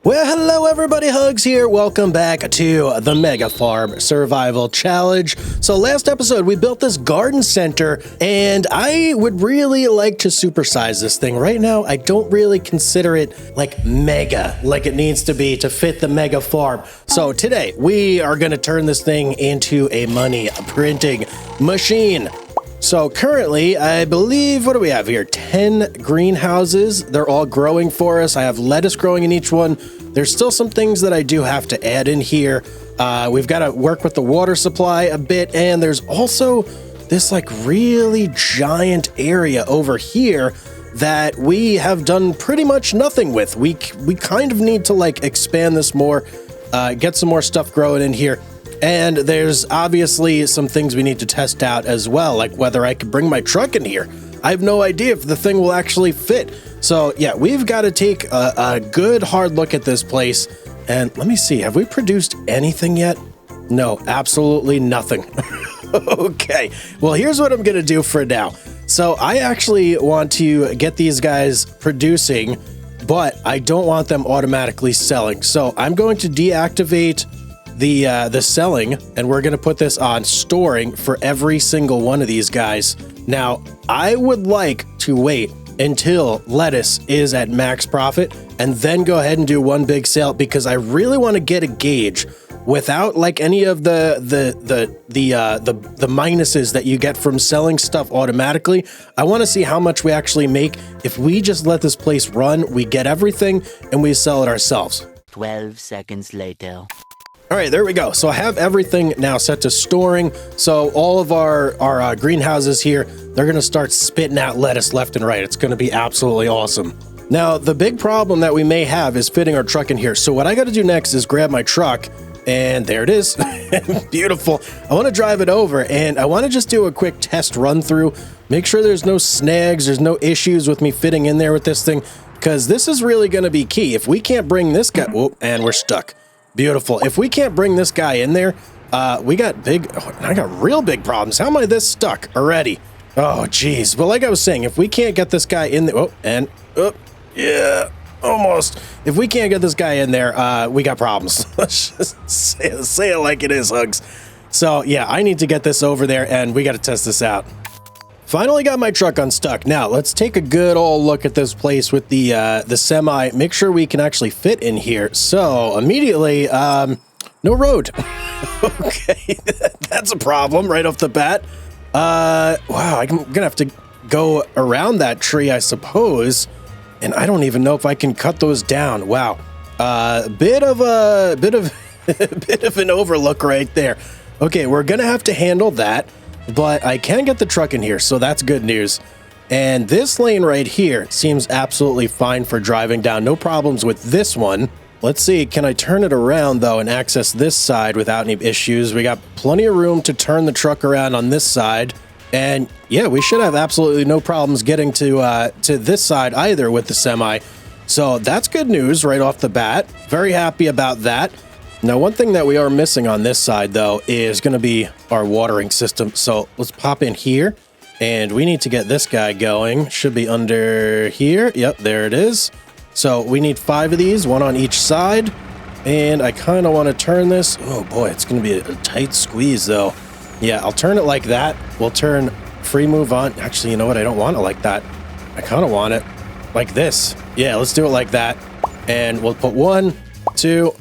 Well, hello everybody, Hugz here. Welcome back to the Mega Farm Survival Challenge. So last episode, we built this garden center, and I would really like to supersize this thing. Right now, I don't really consider it like mega, like it needs to be to fit the Mega Farm. So today, we are gonna turn this thing into a money printing machine. So currently, I believe, what do we have here? 10 greenhouses. They're all growing for us. I have lettuce growing in each one. There's still some things that I do have to add in here. We've got to work with the water supply a bit. And there's also this like really giant area over here that we have done pretty much nothing with. We kind of need to like expand this more, get some more stuff growing in here. And there's obviously some things we need to test out as well, like whether I could bring my truck in here. I have no idea if the thing will actually fit. So yeah, we've got to take a good hard look at this place. And let me see, have we produced anything yet? No, absolutely nothing. Okay, well, here's what I'm gonna do for now. So I actually want to get these guys producing, but I don't want them automatically selling. So I'm going to deactivate the selling, and we're going to put this on storing for every single one of these guys. Now, I would like to wait until lettuce is at max profit and then go ahead and do one big sale, because I really want to get a gauge without like any of the minuses that you get from selling stuff automatically. I want to see how much we actually make if we just let this place run. We get everything and we sell it ourselves. 12 seconds later. All right, there we go. So I have everything now set to storing. So all of our greenhouses here, they're going to start spitting out lettuce left and right. It's going to be absolutely awesome. Now, the big problem that we may have is fitting our truck in here. So what I got to do next is grab my truck, and there it is. Beautiful. I want to drive it over, and I want to just do a quick test run through. Make sure there's no snags, there's no issues with me fitting in there with this thing, because this is really going to be key. If we can't bring this guy, whoop, and we're stuck. Beautiful. If we can't bring this guy in there, I got real big problems. How am I this stuck already? Oh, geez. Well, like I was saying, if we can't get this guy in there, yeah, almost. If we can't get this guy in there, we got problems. Let's just say it like it is, Hugz. So yeah, I need to get this over there, and we got to test this out. Finally got my truck unstuck. Now let's take a good old look at this place with the semi. Make sure we can actually fit in here. So immediately, no road. Okay, that's a problem right off the bat. Wow, I'm gonna have to go around that tree, I suppose. And I don't even know if I can cut those down. Wow, bit of an overlook right there. Okay, we're gonna have to handle that. But I can get the truck in here, so that's good news. And this lane right here seems absolutely fine for driving down. No problems with this one. Let's see, can I turn it around, though, and access this side without any issues? We got plenty of room to turn the truck around on this side. And yeah, we should have absolutely no problems getting to this side either with the semi. So that's good news right off the bat. Very happy about that. Now, one thing that we are missing on this side, though, is going to be our watering system. So let's pop in here, and we need to get this guy going. Should be under here. Yep, there it is. So we need 5 of these, one on each side. And I kind of want to turn this. Oh, boy, it's going to be a tight squeeze, though. Yeah, I'll turn it like that. We'll turn free move on. Actually, you know what? I don't want it like that. I kind of want it like this. Yeah, let's do it like that. And we'll put 1, 2,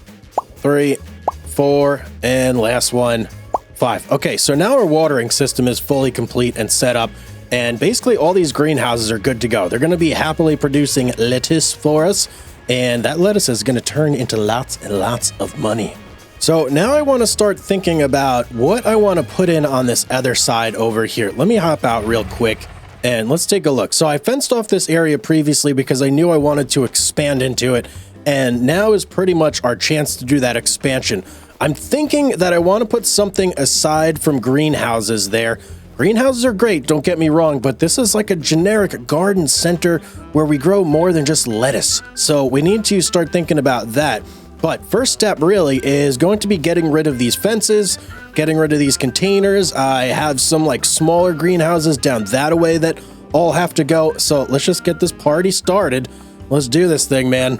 3, 4, and last one, 5. Okay, so now our watering system is fully complete and set up, and basically all these greenhouses are good to go. They're going to be happily producing lettuce for us, and that lettuce is going to turn into lots and lots of money. So now I want to start thinking about what I want to put in on this other side over here. Let me hop out real quick and let's take a look. So I fenced off this area previously because I knew I wanted to expand into it. And now is pretty much our chance to do that expansion. I'm thinking that I want to put something aside from greenhouses there. Greenhouses are great, don't get me wrong, but this is like a generic garden center where we grow more than just lettuce. So we need to start thinking about that. But first step really is going to be getting rid of these fences, getting rid of these containers. I have some like smaller greenhouses down that way that all have to go. So let's just get this party started. Let's do this thing, man.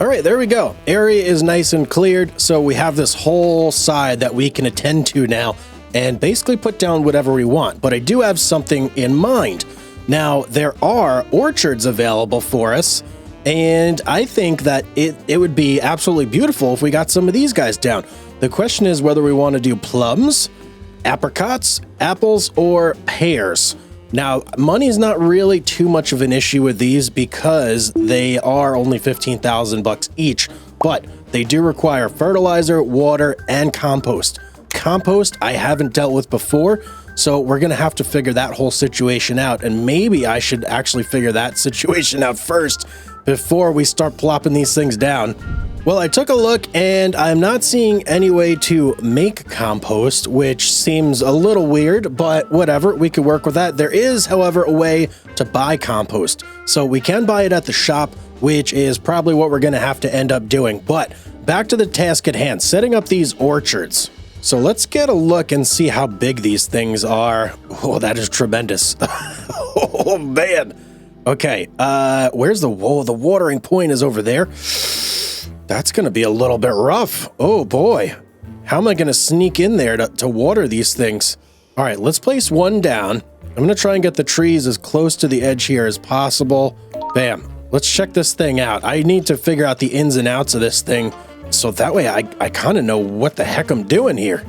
All right, there we go. Area is nice and cleared, so we have this whole side that we can attend to now and basically put down whatever we want. But I do have something in mind. Now, there are orchards available for us, and I think that it would be absolutely beautiful if we got some of these guys down. The question is whether we want to do plums, apricots, apples, or pears. Now, money is not really too much of an issue with these because they are only 15,000 bucks each, but they do require fertilizer, water, and compost. Compost I haven't dealt with before, so we're going to have to figure that whole situation out, and maybe I should actually figure that situation out first before we start plopping these things down. Well, I took a look and I'm not seeing any way to make compost, which seems a little weird, but whatever, we could work with that. There is, however, a way to buy compost. So we can buy it at the shop, which is probably what we're going to have to end up doing. But back to the task at hand, setting up these orchards. So let's get a look and see how big these things are. Oh, that is tremendous. Oh, man. Okay, where's the watering point is over there. That's going to be a little bit rough. Oh boy. How am I going to sneak in there to water these things? All right, let's place one down. I'm going to try and get the trees as close to the edge here as possible. Bam. Let's check this thing out. I need to figure out the ins and outs of this thing, so that way I kind of know what the heck I'm doing here.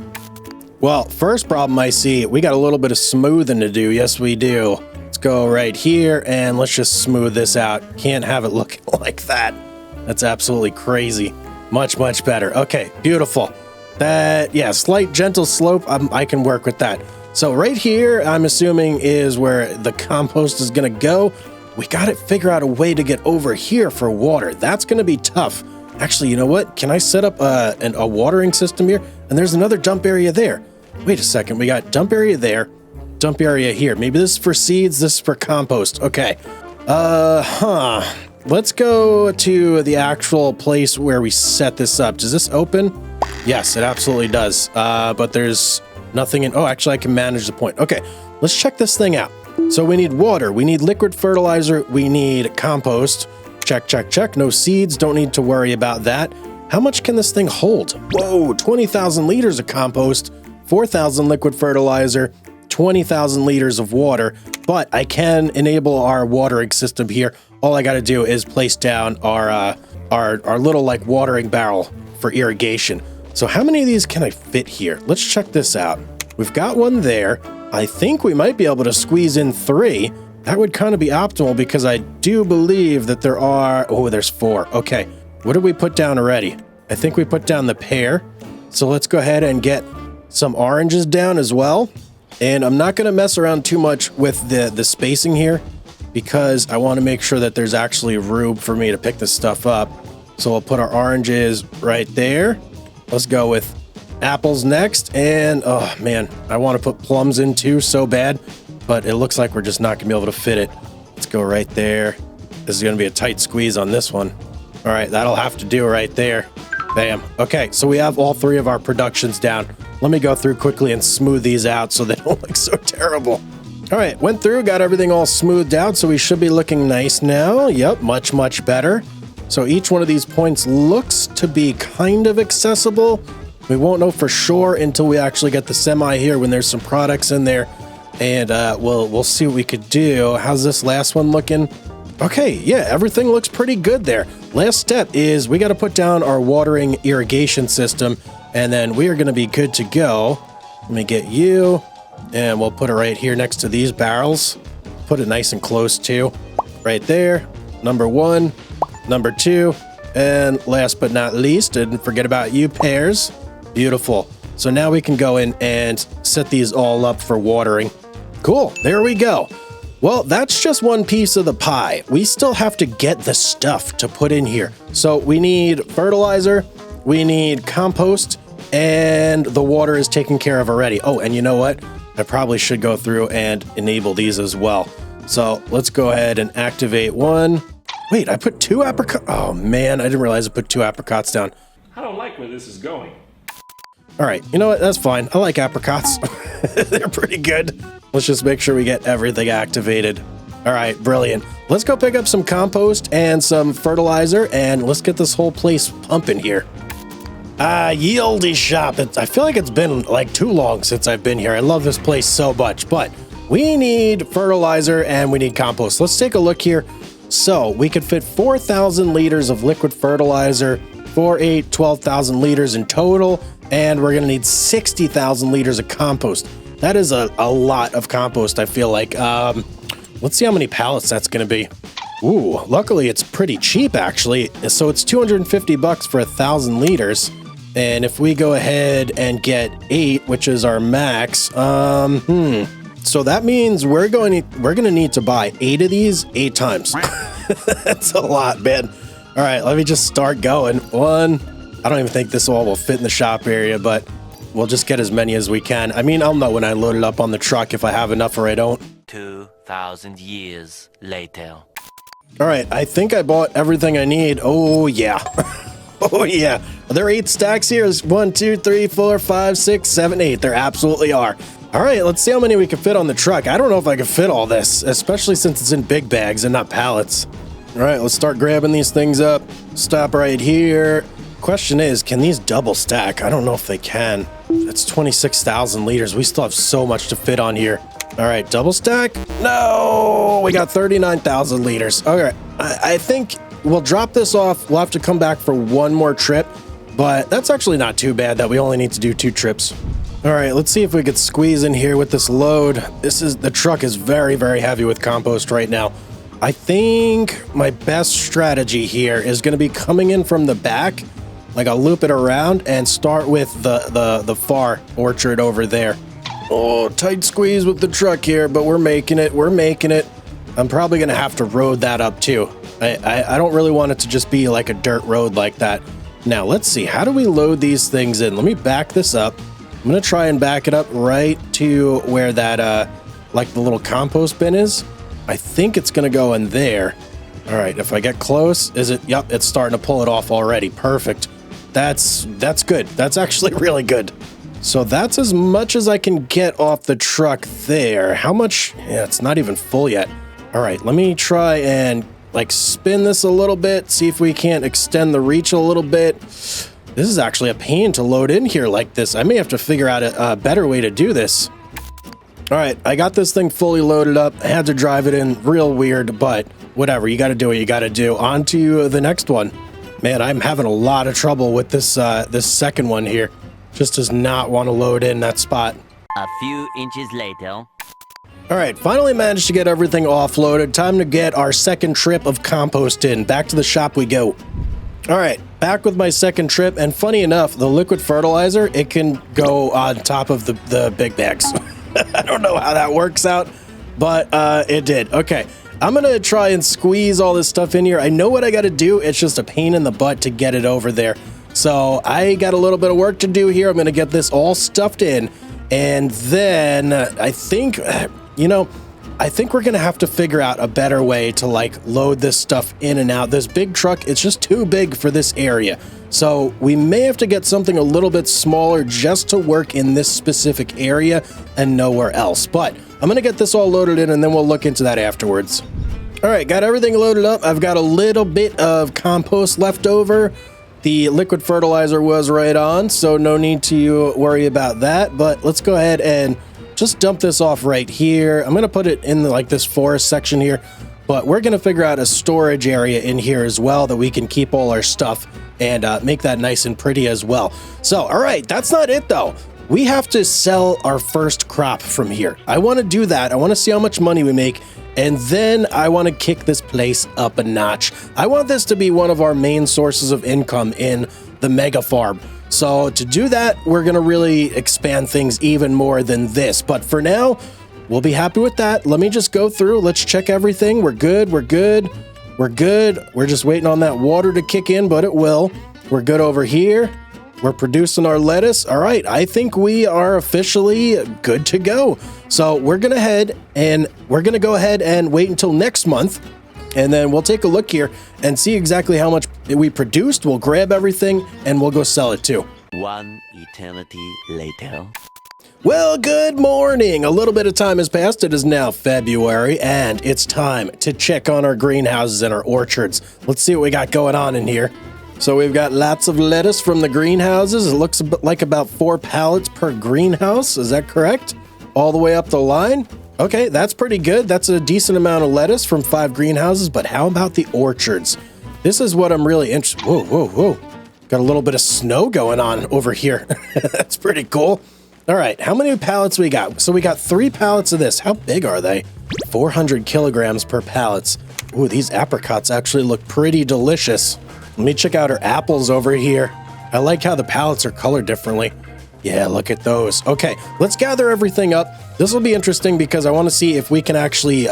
Well, first problem I see, we got a little bit of smoothing to do. Yes, we do. Let's go right here and let's just smooth this out. Can't have it looking like that. That's absolutely crazy. Much, much better. Okay, beautiful. That, yeah, slight gentle slope. I can work with that. So right here, I'm assuming is where the compost is going to go. We got to figure out a way to get over here for water. That's going to be tough. Actually, you know what? Can I set up a watering system here? And there's another dump area there. Wait a second. We got dump area there, dump area here. Maybe this is for seeds. This is for compost. Okay. Let's go to the actual place where we set this up. Does this open? Yes, it absolutely does. But there's nothing in... Oh, actually, I can manage the point. Okay, let's check this thing out. So we need water. We need liquid fertilizer. We need compost. Check, check, check. No seeds. Don't need to worry about that. How much can this thing hold? Whoa, 20,000 liters of compost, 4,000 liquid fertilizer, 20,000 liters of water. But I can enable our watering system here. All I got to do is place down our little like watering barrel for irrigation. So how many of these can I fit here? Let's check this out. We've got one there. I think we might be able to squeeze in 3. That would kind of be optimal because I do believe that there are... Oh, there's 4. Okay. What did we put down already? I think we put down the pear. So let's go ahead and get some oranges down as well. And I'm not going to mess around too much with the spacing here because I want to make sure that there's actually room for me to pick this stuff up. So we'll put our oranges right there. Let's go with apples next. And oh man, I want to put plums in too so bad, but it looks like we're just not gonna be able to fit it. Let's go right there. This is gonna be a tight squeeze on this one. All right, that'll have to do right there. Bam. Okay, so we have all 3 of our productions down. Let me go through quickly and smooth these out so they don't look so terrible. All right, went through, got everything all smoothed out, so we should be looking nice now. Yep, much, much better. So each one of these points looks to be kind of accessible. We won't know for sure until we actually get the semi here when there's some products in there. And we'll see what we could do. How's this last one looking? Okay, yeah, everything looks pretty good there. Last step is we got to put down our watering irrigation system, and then we are going to be good to go. Let me get you, and we'll put it right here next to these barrels. Put it nice and close too. Right there, number 1, number 2, and last but not least, didn't forget about you, pears. Beautiful. So now we can go in and set these all up for watering. Cool, there we go. Well, that's just one piece of the pie. We still have to get the stuff to put in here. So we need fertilizer, we need compost, and the water is taken care of already. Oh, and you know what? I probably should go through and enable these as well. So let's go ahead and activate one. Wait, I put 2 apricots. Oh man, I didn't realize I put 2 apricots down. I don't like where this is going. All right, you know what? That's fine. I like apricots. They're pretty good. Let's just make sure we get everything activated. All right, brilliant. Let's go pick up some compost and some fertilizer, and let's get this whole place pumping here. Yieldy shop. I feel like it's been like too long since I've been here. I love this place so much, but we need fertilizer and we need compost. Let's take a look here. So we could fit 4,000 liters of liquid fertilizer, 12,000 liters in total, and we're gonna need 60,000 liters of compost. That is a lot of compost, I feel like. Let's see how many pallets that's gonna be. Ooh, luckily it's pretty cheap actually. So it's 250 bucks for 1,000 liters. And if we go ahead and get 8, which is our max, so that means we're gonna need to buy 8 of these 8 times. That's a lot, man. All right, let me just start going. 1, I don't even think this all will fit in the shop area, but we'll just get as many as we can. I mean, I'll know when I load it up on the truck if I have enough or I don't. 2,000 years later. All right, I think I bought everything I need. Oh, yeah. Oh, yeah. Are there 8 stacks here? 1, 2, 3, 4, 5, 6, 7, 8. There absolutely are. All right, let's see how many we can fit on the truck. I don't know if I can fit all this, especially since it's in big bags and not pallets. All right, let's start grabbing these things up. Stop right here. Question is, can these double stack? I don't know if they can. That's 26,000 liters. We still have so much to fit on here. All right, double stack. No, we got 39,000 liters. All right, I think we'll drop this off. We'll have to come back for one more trip, but that's actually not too bad that we only need to do 2 trips. All right, let's see if we could squeeze in here with this load. The truck is very, very heavy with compost right now. I think my best strategy here is going to be coming in from the back. Like I'll loop it around and start with the far orchard over there. Oh, tight squeeze with the truck here, but we're making it. We're making it. I'm probably going to have to road that up too. I don't really want it to just be like a dirt road like that. Now, let's see. How do we load these things in? Let me back this up. I'm going to try and back it up right to where that, like the little compost bin is. I think it's going to go in there. All right, if I get close, is it? Yep, it's starting to pull it off already. Perfect. That's good. That's actually really good. So that's as much as I can get off the truck there. How much? Yeah, it's not even full yet. All right, let me try and like spin this a little bit, see if we can't extend the reach a little bit. This is actually a pain to load in here like this. I may have to figure out a better way to do this. All right, I got this thing fully loaded up. I had to drive it in real weird, but whatever. You got to do what you got to do. On to the next one. Man, I'm having a lot of trouble with this this second one here. Just does not want to load in that spot. A few inches later. All right, finally managed to get everything offloaded. Time to get our second trip of compost in. Back to the shop we go. All right, back with my second trip. And funny enough, the liquid fertilizer, it can go on top of the big bags. I don't know how that works out, but it did. Okay, I'm going to try and squeeze all this stuff in here. I know what I got to do. It's just a pain in the butt to get it over there. So I got a little bit of work to do here. I'm going to get this all stuffed in. And then I think, I think we're going to have to figure out a better way to like load this stuff in and out. This big truck, it's just too big for this area. So we may have to get something a little bit smaller just to work in this specific area and nowhere else. But I'm going to get this all loaded in and then we'll look into that afterwards. All right, got everything loaded up. I've got a little bit of compost left over. The liquid fertilizer was right on, so no need to worry about that. But let's go ahead and just dump this off right here. I'm going to put it in like this forest section here, but we're going to figure out a storage area in here as well that we can keep all our stuff and make that nice and pretty as well. So, all right, that's not it though. We have to sell our first crop from here. I want to do that. I want to see how much money we make. And then I want to kick this place up a notch. I want this to be one of our main sources of income in the mega farm. So to do that, we're going to really expand things even more than this. But for now, we'll be happy with that. Let me just go through. Let's check everything. We're good. We're good. We're good. We're just waiting on that water to kick in, but it will. We're good over here. We're producing our lettuce. All right, I think we are officially good to go. So we're going to go ahead and wait until next month. And then we'll take a look here and see exactly how much we produced. We'll grab everything and we'll go sell it too. One eternity later. Well, good morning. A little bit of time has passed. It is now February, and it's time to check on our greenhouses and our orchards. Let's see what we got going on in here. So we've got lots of lettuce from the greenhouses. It looks like about 4 pallets per greenhouse. Is that correct? All the way up the line? Okay, that's pretty good. That's a decent amount of lettuce from 5 greenhouses, but how about the orchards? This is what I'm really interested. Whoa, whoa, whoa. Got a little bit of snow going on over here. That's pretty cool. All right, how many pallets we got? So we got 3 pallets of this. How big are they? 400 kilograms per pallets. Ooh, these apricots actually look pretty delicious. Let me check out our apples over here. I like how the pallets are colored differently. Yeah, look at those. Okay, let's gather everything up. This will be interesting because I want to see if we can actually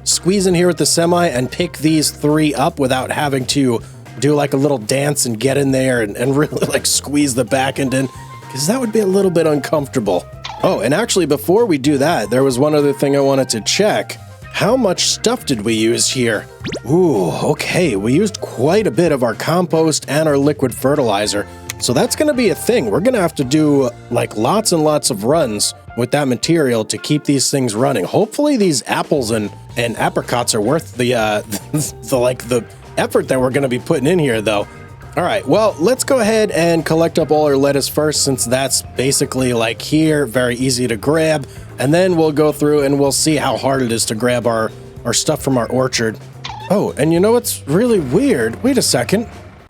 squeeze in here with the semi and pick these 3 up without having to do like a little dance and get in there and really like squeeze the back end in, because that would be a little bit uncomfortable. Oh, and actually before we do that, there was one other thing I wanted to check. How much stuff did we use here? Ooh, okay, we used quite a bit of our compost and our liquid fertilizer. So that's going to be a thing. We're going to have to do like lots and lots of runs with that material to keep these things running. Hopefully these apples and apricots are worth the the effort that we're going to be putting in here though. All right, well, let's go ahead and collect up all our lettuce first, since that's basically like here, very easy to grab. And then we'll go through and we'll see how hard it is to grab our stuff from our orchard. Oh, and you know what's really weird? Wait a second.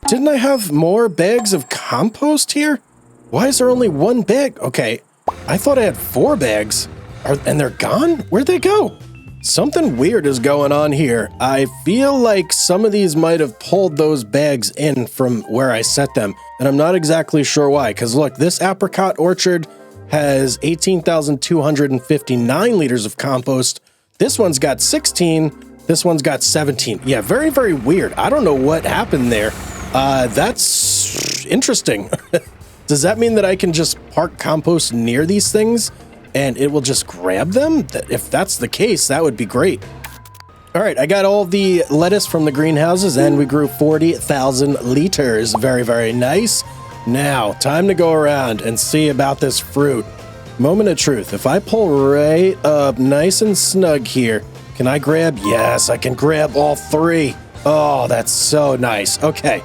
Didn't I have more bags of compost here? Why is there only 1 bag? Okay, I thought I had 4 bags. And they're gone? Where'd they go? Something weird is going on here. I feel like some of these might have pulled those bags in from where I set them, and I'm not exactly sure why, because look, this apricot orchard has 18,259 liters of compost. This one's got 16, this one's got 17. Yeah, very, very weird. I don't know what happened there. That's interesting. Does that mean that I can just park compost near these things and it will just grab them? If that's the case, that would be great. All right, I got all the lettuce from the greenhouses and we grew 40,000 liters. Very, very nice. Now, time to go around and see about this fruit. Moment of truth. If I pull right up nice and snug here, can I grab? Yes, I can grab all 3. Oh, that's so nice. Okay,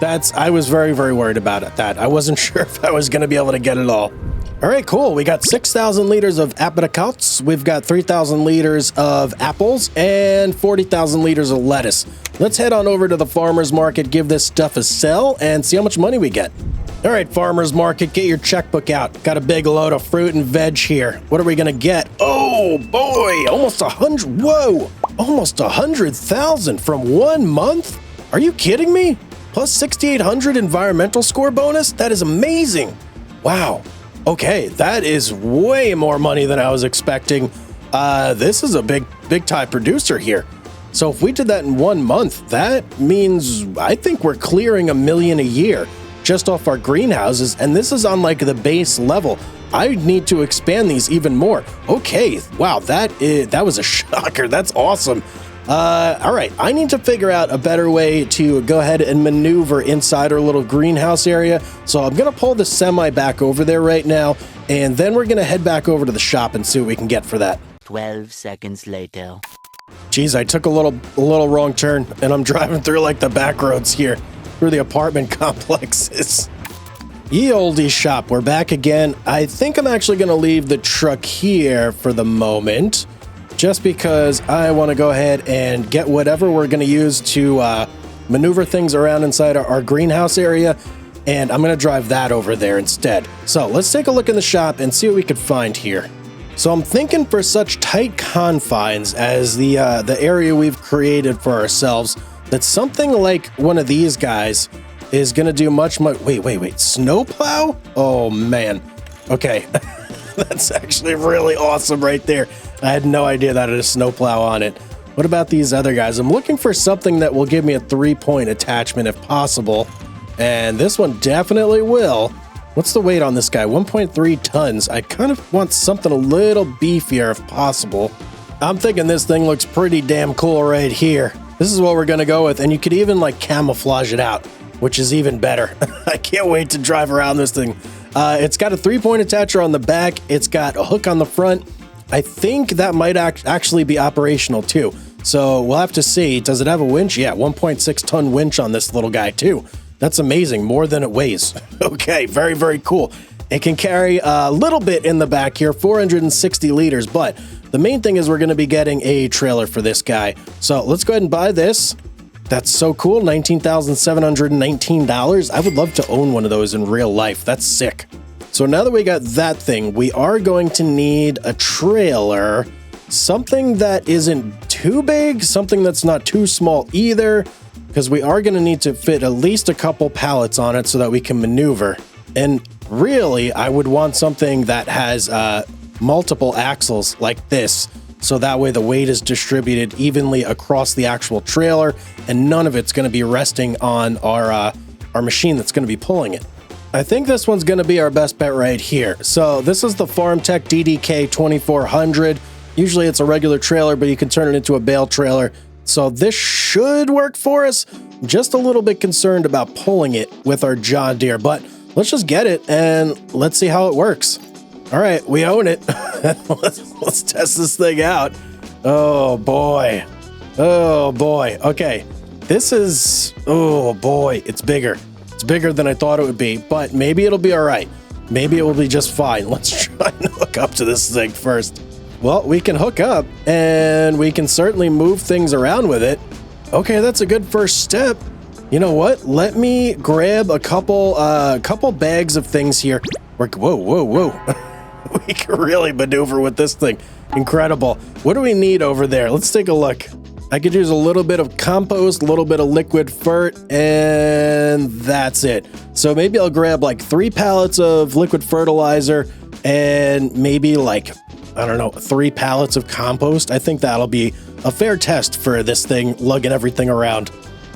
I was very, very worried about that. I wasn't sure if I was going to be able to get it all. All right, cool. We got 6,000 liters of apricots. We've got 3,000 liters of apples and 40,000 liters of lettuce. Let's head on over to the farmer's market, give this stuff a sell, and see how much money we get. All right, farmer's market, get your checkbook out. Got a big load of fruit and veg here. What are we going to get? Oh, boy, almost 100. Whoa, almost 100,000 from 1 month? Are you kidding me? Plus 6,800 environmental score bonus? That is amazing. Wow. Okay, that is way more money than I was expecting. This is a big time producer here. So if we did that in 1 month, that means I think we're clearing $1 million a year just off our greenhouses. And this is on like the base level. I need to expand these even more. Okay, wow, that was a shocker. That's awesome. All right, I need to figure out a better way to go ahead and maneuver inside our little greenhouse area. So I'm going to pull the semi back over there right now, and then we're going to head back over to the shop and see what we can get for that. 12 seconds later. Geez, I took a little wrong turn, and I'm driving through like the back roads here, through the apartment complexes. Ye olde shop, we're back again. I think I'm actually going to leave the truck here for the moment, just because I want to go ahead and get whatever we're going to use to maneuver things around inside our greenhouse area, and I'm going to drive that over there instead. So let's take a look in the shop and see what we could find here. So I'm thinking for such tight confines as the area we've created for ourselves, that something like one of these guys is going to do much. Wait, snowplow? Oh man. Okay. That's actually really awesome right there. I had no idea that it had a snowplow on it. What about these other guys? I'm looking for something that will give me a 3-point attachment if possible. And this one definitely will. What's the weight on this guy? 1.3 tons. I kind of want something a little beefier if possible. I'm thinking this thing looks pretty damn cool right here. This is what we're going to go with. And you could even like camouflage it out, which is even better. I can't wait to drive around this thing. It's got a 3-point attacher on the back. It's got a hook on the front. I think that might actually be operational too. So we'll have to see. Does it have a winch? Yeah, 1.6 ton winch on this little guy too. That's amazing. More than it weighs. Okay, very, very cool. It can carry a little bit in the back here, 460 liters, but the main thing is we're going to be getting a trailer for this guy. So let's go ahead and buy this. That's so cool, $19,719. I would love to own one of those in real life. That's sick. So now that we got that thing, we are going to need a trailer, something that isn't too big, something that's not too small either, because we are going to need to fit at least a couple pallets on it so that we can maneuver. And really, I would want something that has multiple axles like this, so that way the weight is distributed evenly across the actual trailer, and none of it's going to be resting on our machine that's going to be pulling it. I think this one's going to be our best bet right here. So this is the FarmTech DDK 2400. Usually it's a regular trailer, but you can turn it into a bale trailer. So this should work for us. Just a little bit concerned about pulling it with our John Deere, but let's just get it and let's see how it works. All right, we own it. let's test this thing out. Oh boy. Oh boy. Okay. This is, oh boy, it's bigger. It's bigger than I thought it would be, but maybe it'll be all right. Maybe it will be just fine. Let's try and hook up to this thing first. Well, we can hook up and we can certainly move things around with it. Okay, that's a good first step. You know what? Let me grab a couple bags of things here. Whoa. We can really maneuver with this thing. Incredible. What do we need over there? Let's take a look. I could use a little bit of compost, a little bit of liquid fert, and that's it. So maybe I'll grab like 3 pallets of liquid fertilizer and maybe like, I don't know, 3 pallets of compost. I think that'll be a fair test for this thing lugging everything around.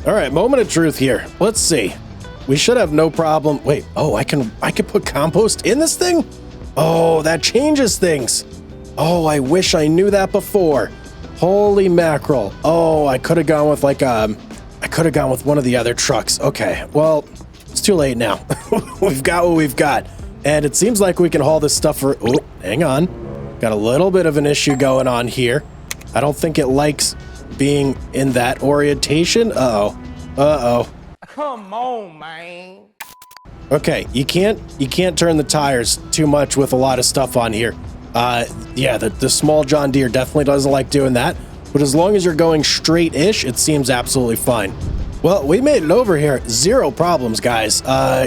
All right, moment of truth here. Let's see. We should have no problem. Wait, oh, I can put compost in this thing? Oh, that changes things. Oh, I wish I knew that before. Holy mackerel. Oh, I could have gone with one of the other trucks. Okay, well, it's too late now. We've got what we've got. And it seems like we can haul this stuff for, oh, hang on. Got a little bit of an issue going on here. I don't think it likes being in that orientation. Uh-oh. Come on, man. Okay, you can't turn the tires too much with a lot of stuff on here. Yeah, the small John Deere definitely doesn't like doing that, but as long as you're going straight-ish, it seems absolutely fine. Well, we made it over here. 0 problems, guys.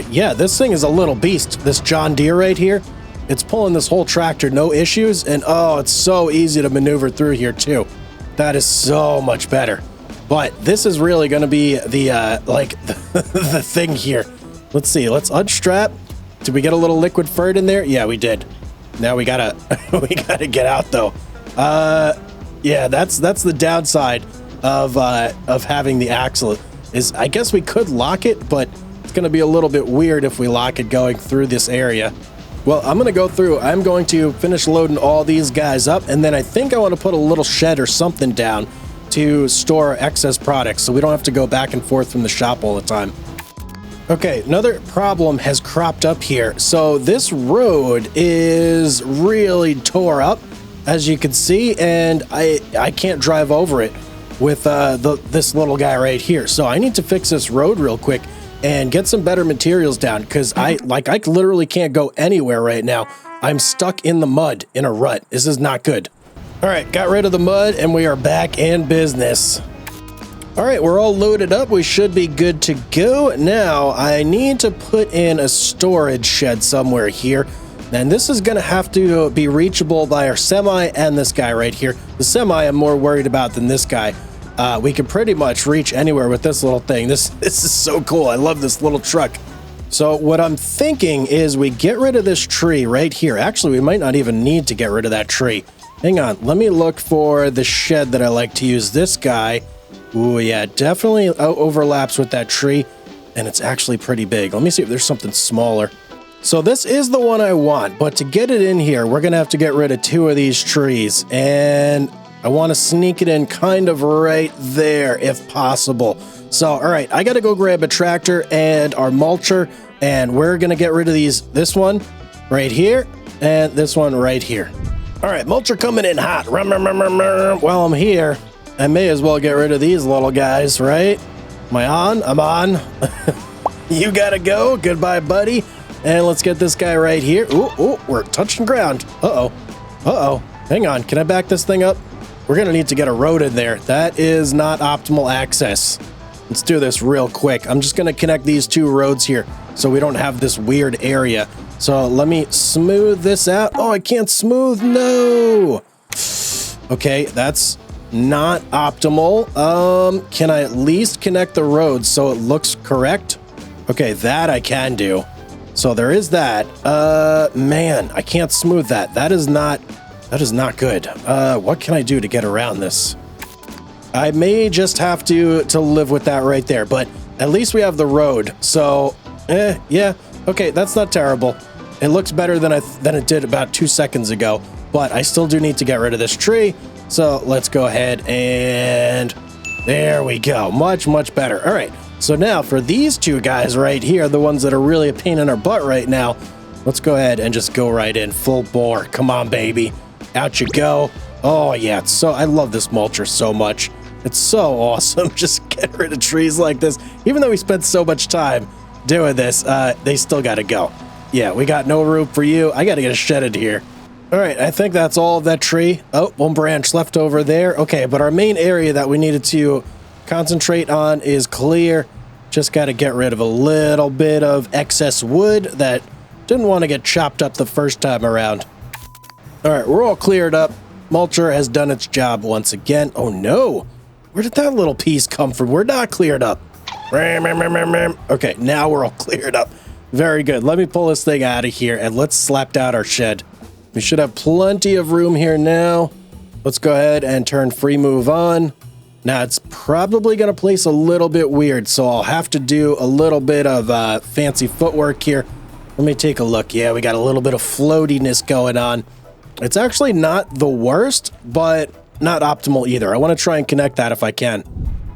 Yeah, this thing is a little beast. This John Deere right here, it's pulling this whole tractor, no issues, and oh, it's so easy to maneuver through here too. That is so much better. But this is really going to be the, the thing here. Let's see, let's unstrap. Did we get a little liquid fert in there? Yeah, we did. Now we gotta, get out though. Yeah, that's the downside of having the axle. Is I guess we could lock it, but it's gonna be a little bit weird if we lock it going through this area. Well, I'm gonna go through. I'm going to finish loading all these guys up, and then I think I want to put a little shed or something down to store excess products, so we don't have to go back and forth from the shop all the time. Okay, another problem has cropped up here. So this road is really tore up, as you can see, and I can't drive over it with this little guy right here. So I need to fix this road real quick and get some better materials down, because I literally can't go anywhere right now. I'm stuck in the mud in a rut. This is not good. All right, got rid of the mud and we are back in business. All right, we're all loaded up. We should be good to go. Now, I need to put in a storage shed somewhere here. And this is gonna have to be reachable by our semi and this guy right here. The semi I'm more worried about than this guy. We can pretty much reach anywhere with this little thing. This is so cool. I love this little truck. So what I'm thinking is we get rid of this tree right here. Actually, we might not even need to get rid of that tree. Hang on, let me look for the shed that I like to use. This guy. Ooh, yeah, definitely overlaps with that tree, and it's actually pretty big. Let me see if there's something smaller. So this is the one I want, but to get it in here, we're gonna have to get rid of 2 of these trees, and I want to sneak it in kind of right there if possible. So, all right, I gotta go grab a tractor and our mulcher. And we're going to get rid of this one right here and this one right here. All right, mulcher coming in hot. While I'm here, I may as well get rid of these little guys, right? Am I on? I'm on. You gotta go. Goodbye, buddy. And let's get this guy right here. Ooh, we're touching ground. Uh-oh. Hang on. Can I back this thing up? We're gonna need to get a road in there. That is not optimal access. Let's do this real quick. I'm just gonna connect these two roads here so we don't have this weird area. So let me smooth this out. Oh, I can't smooth. No. Okay, that's not optimal. Can I at least connect the roads so it looks correct? Okay, that I can do. So there is that. Man, I can't smooth that. That is not good. What can I do to get around this? I may just have to live with that right there, but at least we have the road. So, yeah. Okay, that's not terrible. It looks better than it did about 2 seconds ago, but I still do need to get rid of this tree. So let's go ahead and there we go. Much, much better. All right. So now for these two guys right here, the ones that are really a pain in our butt right now, let's go ahead and just go right in full bore. Come on, baby. Out you go. Oh yeah. I love this mulcher so much. It's so awesome. Just get rid of trees like this. Even though we spent so much time doing this, they still got to go. Yeah, we got no room for you. I got to get a shed in here. All right, I think that's all of that tree. Oh, one branch left over there. Okay, but our main area that we needed to concentrate on is clear. Just got to get rid of a little bit of excess wood that didn't want to get chopped up the first time around. All right, we're all cleared up. Mulcher has done its job once again. Oh no, where did that little piece come from? We're not cleared up. Okay, now we're all cleared up. Very good. Let me pull this thing out of here and let's slap down our shed. We should have plenty of room here now. Let's go ahead and turn free move on. Now it's probably going to place a little bit weird, so I'll have to do a little bit of fancy footwork here. Let me take a look. Yeah, we got a little bit of floatiness going on. It's actually not the worst, but not optimal either. I want to try and connect that if I can.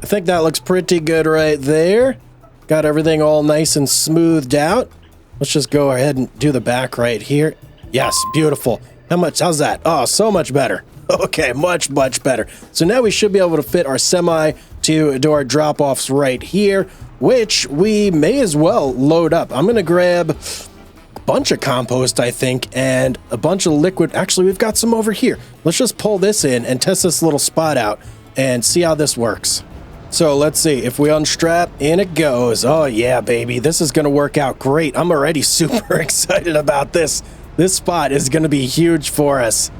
I think that looks pretty good right there. Got everything all nice and smoothed out. Let's just go ahead and do the back right here. Yes, beautiful. How's that? Oh, so much better. Okay, much, much better. So now we should be able to fit our semi to do our drop-offs right here, which we may as well load up. I'm going to grab a bunch of compost, I think, and a bunch of liquid. Actually, we've got some over here. Let's just pull this in and test this little spot out and see how this works. So let's see, if we unstrap, in it goes. Oh yeah, baby, this is gonna work out great. I'm already super excited about this. This spot is gonna be huge for us.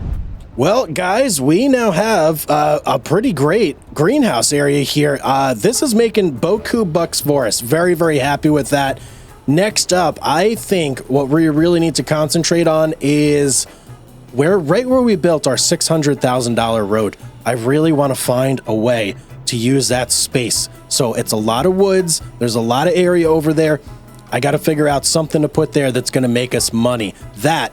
Well, guys, we now have a pretty great greenhouse area here. This is making boku bucks for us. Very, very happy with that. Next up, I think what we really need to concentrate on is right where we built our $600,000 road. I really want to find a way to use that space. So it's a lot of woods. There's a lot of area over there. I got to figure out something to put there that's going to make us money. That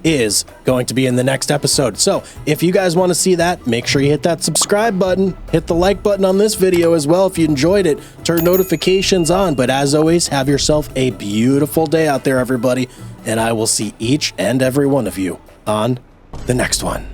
is going to be in the next episode. So if you guys want to see that, make sure you hit that subscribe button, hit the like button on this video as well if you enjoyed it, turn notifications on. But as always, have yourself a beautiful day out there, everybody. And I will see each and every one of you on the next one.